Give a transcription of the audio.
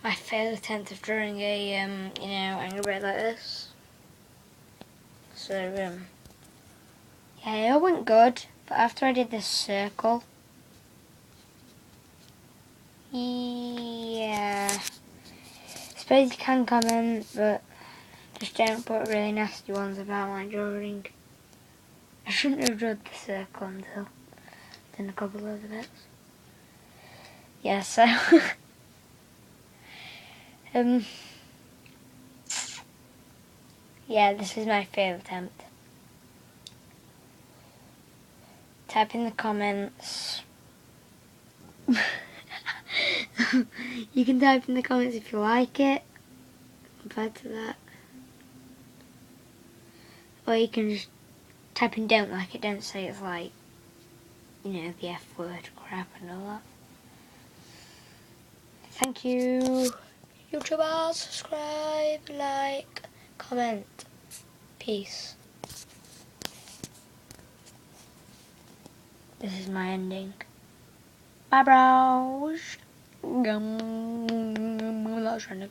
my failed attempt of drawing a, Angry Bird like this. So, yeah, it went good, but after I did this circle, yeah, I suppose you can comment, but just don't put really nasty ones about my drawing. I shouldn't have drawn the circle until done a couple of other bits. Yeah, so yeah, this is my failed attempt. Type in the comments. You can type in the comments if you like it compared to that, or you can just type in don't like it. Don't say it's like, the F word crap and all that. Thank you, YouTubers. Subscribe, like, comment. Peace. This is my ending. Bye, bros. That was random.